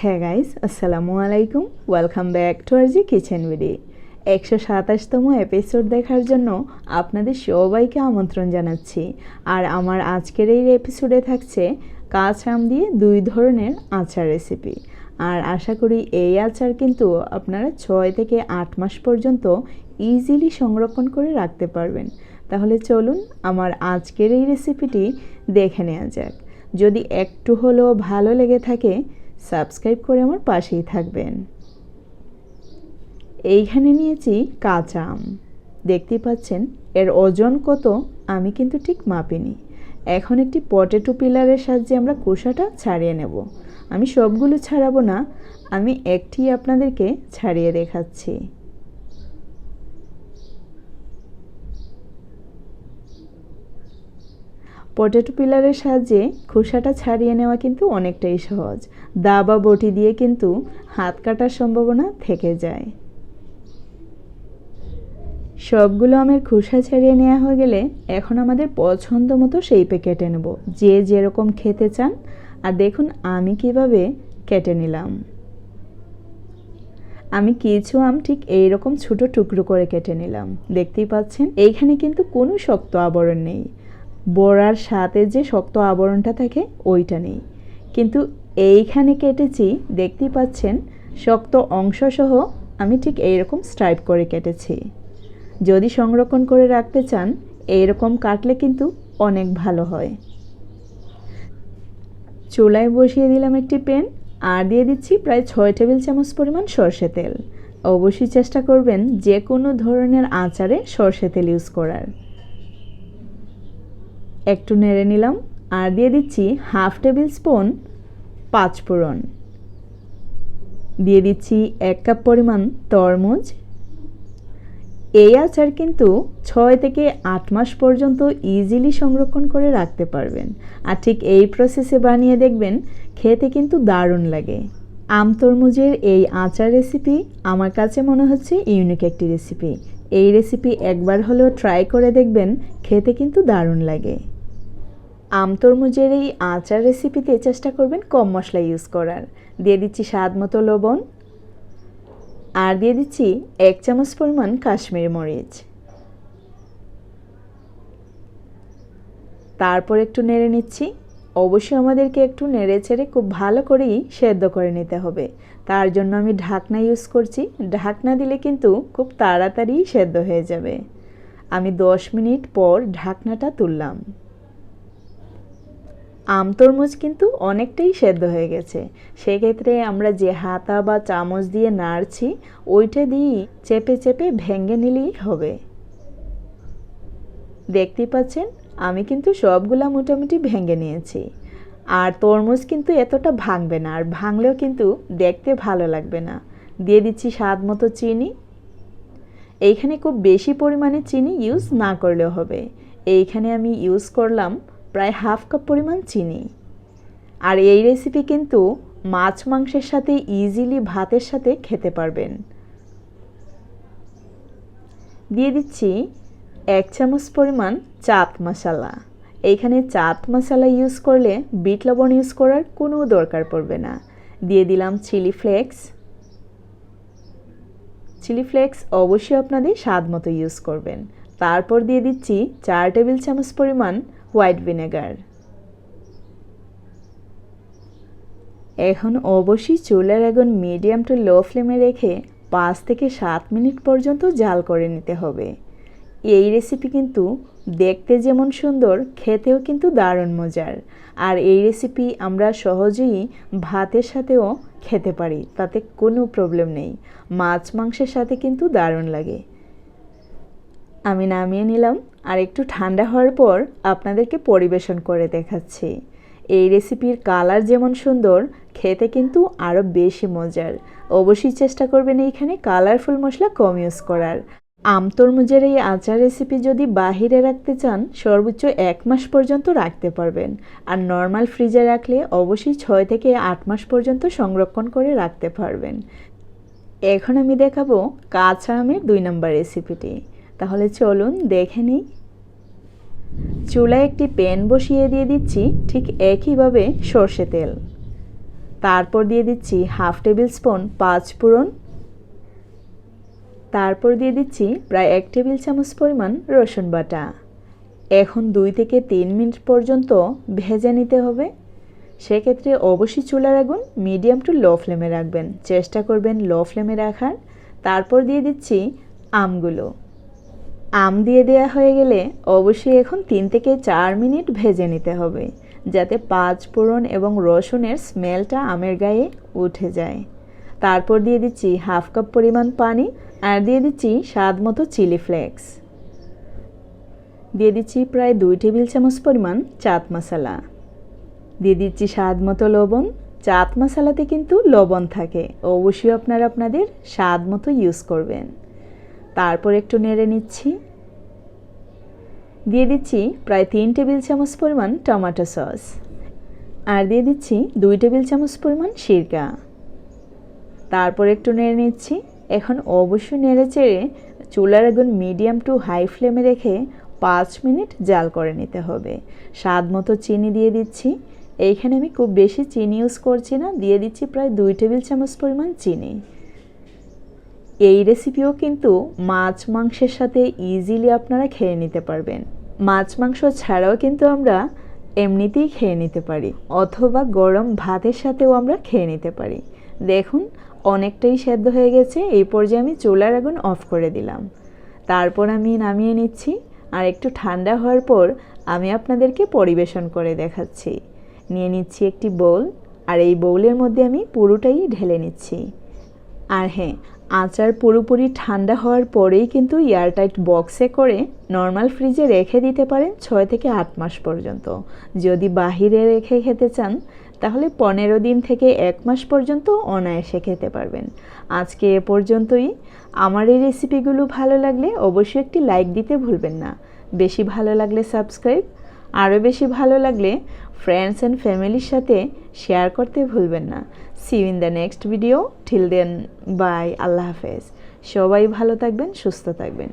হ্যাঁ গাইস, আসসালামু আলাইকুম। Welcome back to R G kitchen video. 127তম এপিসোড দেখার জন্য আপনাদের সবাইকে আমন্ত্রণ জানাচ্ছি। আর আমার আজকের এই এপিসোডে থাকছে কাঁচা আম দিয়ে 2 ধরনের আচার রেসিপি। আর আশা করি এই আচার কিন্তু আপনারা 6 থেকে 8 মাস পর্যন্ত ইজিলি সংরক্ষণ করে রাখতে পারবেন। তাহলে চলুন আমার আজকের এই রেসিপিটি দেখে নেওয়া যাক। যদি একটু হলেও ভালো লেগে থাকে সাবস্ক্রাইব করে আমার পাশেই থাকবেন। এইখানে নিয়েছি কাঁচা আম, দেখতে পাচ্ছেন এর ওজন কত আমি কিন্তু ঠিক মাপিনি। এখন একটি পটেটো পিলারের সাহায্যে আমরা খোসাটা ছাড়িয়ে নেব। আমি সবগুলো ছাড়াবো না, আমি একটি আপনাদেরকে ছাড়িয়ে দেখাচ্ছি। পটেটো পিলারের সাহায্যে খোসাটা ছাড়িয়ে নেওয়া কিন্তু অনেকটাই সহজ। দা বা বটি দিয়ে কিন্তু হাত কাটার সম্ভাবনা থেকে যায়। সবগুলো আমের খোসা ছাড়িয়ে নেওয়া হয়ে গেলে এখন আমাদের পছন্দ মতো শেপে কেটে নেব, যে যেরকম খেতে চান। আর দেখুন আমি কিভাবে কেটে নিলাম। আমি কিছু আম ঠিক এইরকম ছোট টুকরো করে কেটে নিলাম, দেখতেই পাচ্ছেন। এইখানে কিন্তু কোনো শক্ত আবরণ নেই, বড়ার সাথে যে শক্ত আবরণটা থাকে ওইটা নেই, কিন্তু এইখানে কেটেছি দেখতেই পাচ্ছেন শক্ত অংশসহ আমি ঠিক এইরকম স্ট্রাইপ করে কেটেছি। যদি সংরক্ষণ করে রাখতে চান এইরকম কাটলে কিন্তু অনেক ভালো হয়। চুলায় বসিয়ে দিলাম একটি প্যান, আর দিয়ে দিচ্ছি প্রায় 6 টেবিল চামচ পরিমাণ সরষে তেল। অবশ্যই চেষ্টা করবেন যে কোনো ধরনের আচারে সরষে তেল ইউজ করার। একটু নেড়ে নিলাম, আর দিয়ে দিচ্ছি হাফ টেবিল স্পুন পাঁচফোড়ন। দিয়ে দিচ্ছি 1 কাপ পরিমাণ তরমুজ। এই আচার কিন্তু 6 থেকে 8 মাস পর্যন্ত ইজিলি সংরক্ষণ করে রাখতে পারবেন। আর ঠিক এই প্রসেসে বানিয়ে দেখবেন খেতে কিন্তু দারুণ লাগে। আম তরমুজের এই আচার রেসিপি আমার কাছে মনে হচ্ছে ইউনিক একটি রেসিপি। এই রেসিপি একবার হলেও ট্রাই করে দেখবেন, খেতে কিন্তু দারুণ লাগে। আম তরমুজের এই আচার রেসিপিতে চেষ্টা করবেন কম মশলা ইউজ করার। দিয়ে দিচ্ছি স্বাদ মতো লবণ, আর দিয়ে দিচ্ছি 1 চামচ পরিমাণ কাশ্মীরি মরিচ। তারপর একটু নেড়ে নিচ্ছি। অবশ্যই আমাদেরকে একটু নেড়ে ছেড়ে খুব ভালো করেই সেদ্ধ করে নিতে হবে। তার জন্য আমি ঢাকনা ইউজ করছি। ঢাকনা দিলে কিন্তু খুব তাড়াতাড়ি সেদ্ধ হয়ে যাবে। আমি 10 মিনিট পর ঢাকনাটা তুললাম। আম তরমুজ কিন্তু অনেকটাই সেদ্ধ হয়ে গেছে। সেক্ষেত্রে আমরা যে হাতা বা চামচ দিয়ে নাড়ছি ওইটা দিয়ে চেপে চেপে ভেঙে নিলেই হবে। দেখতেই পাচ্ছেন আমি কিন্তু সবগুলা মোটামুটি ভেঙে নিয়েছি। আর তরমুজ কিন্তু এতটা ভাঙবে না, আর ভাঙলেও কিন্তু দেখতে ভালো লাগবে না। দিয়ে দিচ্ছি স্বাদ মতো চিনি। এইখানে খুব বেশি পরিমাণে চিনি ইউজ না করলেও হবে। এইখানে আমি ইউজ করলাম প্রায় হাফ কাপ পরিমাণ চিনি। আর এই রেসিপি কিন্তু মাছ মাংসের সাথে ইজিলি ভাতের সাথে খেতে পারবেন। দিয়ে দিচ্ছি 1 চামচ পরিমাণ চাট মশলা। এইখানে চাট মশলা ইউজ করলে বিট লবণ ইউজ করার কোনো দরকার পড়বে না। দিয়ে দিলাম চিলি ফ্লেক্স। চিলি ফ্লেক্স অবশ্যই আপনাদের স্বাদ মতো ইউজ করবেন। তারপর দিয়ে দিচ্ছি 4 টেবিল চামচ পরিমাণ হোয়াইট ভিনেগার। এখন অবশ্যই চুলার আগুন মিডিয়াম টু লো ফ্লেমে রেখে 5 থেকে 7 মিনিট পর্যন্ত জাল করে নিতে হবে। এই রেসিপি কিন্তু দেখতে যেমন সুন্দর, খেতেও কিন্তু দারুণ মজার। আর এই রেসিপি আমরা সহজেই ভাতের সাথেও খেতে পারি, তাতে কোনো প্রবলেম নেই। মাছ মাংসের সাথে কিন্তু দারুণ লাগে। আমি নামিয়ে নিলাম, আর একটু ঠান্ডা হওয়ার পর আপনাদেরকে পরিবেশন করে দেখাচ্ছি। এই রেসিপির কালার যেমন সুন্দর, খেতে কিন্তু আরও বেশি মজার। অবশ্যই চেষ্টা করবেন এইখানে কালারফুল মশলা কম ইউজ করার। আম তরমুজের এই আচার রেসিপি যদি বাহিরে রাখতে চান সর্বোচ্চ 1 মাস পর্যন্ত রাখতে পারবেন। আর নর্মাল ফ্রিজে রাখলে অবশ্যই 6 থেকে 8 মাস পর্যন্ত সংরক্ষণ করে রাখতে পারবেন। এখন আমি দেখাবো কাঁচা আমের 2 নম্বর রেসিপিটি। তাহলে চলুন দেখে নিই। চুলায় একটি প্যান বসিয়ে দিয়ে দিচ্ছি ঠিক একইভাবে সরষে তেল। তারপর দিয়ে দিচ্ছি হাফ টেবিল স্পুন পাঁচফোড়ন, তারপর দিয়ে দিচ্ছি প্রায় 1 টেবিল চামচ পরিমাণ রসুন বাটা। এখন 2 থেকে 3 মিনিট পর্যন্ত ভেজে নিতে হবে। সেক্ষেত্রে অবশ্যই চুলার আগুন মিডিয়াম টু লো ফ্লেমে রাখবেন, চেষ্টা করবেন লো ফ্লেমে রাখার। তারপর দিয়ে দিচ্ছি আমগুলো। আম দিয়ে দেওয়া হয়ে গেলে অবশ্যই এখন 3 থেকে 4 মিনিট ভেজে নিতে হবে, যাতে পাঁচফোড়ন এবং রসুনের স্মেলটা আমের গায়ে উঠে যায়। তারপর দিয়ে দিচ্ছি হাফ কাপ পরিমাণ পানি, আর দিয়ে দিচ্ছি স্বাদ মতো চিলি ফ্লেক্স, দিয়ে দিচ্ছি প্রায় 2 টেবিল চামচ পরিমাণ চাট মশলা, দিয়ে দিচ্ছি স্বাদ মতো লবণ। চাট মশলাতে কিন্তু লবণ থাকে, অবশ্যই আপনারা আপনাদের স্বাদ মতো ইউজ করবেন। তারপর একটু নেড়ে নিচ্ছি। দিয়ে দিচ্ছি প্রায় 3 টেবিল চামচ পরিমাণ টমেটো সস, আর দিয়ে দিচ্ছি 2 টেবিল চামচ পরিমাণ সিরকা। তারপর একটু নেড়ে নিচ্ছি। এখন অবশ্যই নেড়ে চেড়ে চুলার আগুন মিডিয়াম টু হাই ফ্লেমে রেখে 5 মিনিট জাল করে নিতে হবে। স্বাদ মতো চিনি দিয়ে দিচ্ছি। এইখানে আমি খুব বেশি চিনি ইউজ করছি না, দিয়ে দিচ্ছি প্রায় 2 টেবিল চামচ পরিমাণ চিনি। এই রেসিপিও কিন্তু মাছ মাংসের সাথে ইজিলি আপনারা খেয়ে নিতে পারবেন। মাছ মাংস ছাড়াও কিন্তু আমরা এমনিতেই খেয়ে নিতে পারি, অথবা গরম ভাতের সাথেও আমরা খেয়ে নিতে পারি। দেখুন অনেকটাই সেদ্ধ হয়ে গেছে। এই পর্যায়ে আমি চুলার আগুন অফ করে দিলাম। তারপর আমি নামিয়ে নিচ্ছি, আর একটু ঠান্ডা হওয়ার পর আমি আপনাদেরকে পরিবেশন করে দেখাচ্ছি। নিয়ে নিচ্ছি একটি বোল, আর এই বোলের মধ্যে আমি পুরোটাই ঢেলে নিচ্ছি। আর হ্যাঁ, আচার পুরোপুরি ঠান্ডা হওয়ার পরেই কিন্তু এয়ারটাইট বক্সে করে নর্মাল ফ্রিজে রেখে দিতে পারেন 6 থেকে 8 মাস পর্যন্ত। যদি বাহিরে রেখে খেতে চান তাহলে 15 দিন থেকে 1 মাস পর্যন্ত অনায়াসে খেতে পারবেন। আজকে এ পর্যন্তই। আমার এই রেসিপিগুলো ভালো লাগলে অবশ্যই একটি লাইক দিতে ভুলবেন না। বেশি ভালো লাগলে সাবস্ক্রাইব, আরও বেশি ভালো লাগলে ফ্রেন্ডস অ্যান্ড ফ্যামিলির সাথে শেয়ার করতে ভুলবেন না। See you in the next video. Till then bye, আল্লাহ হাফেজ। সবাই ভালো থাকবেন, সুস্থ থাকবেন।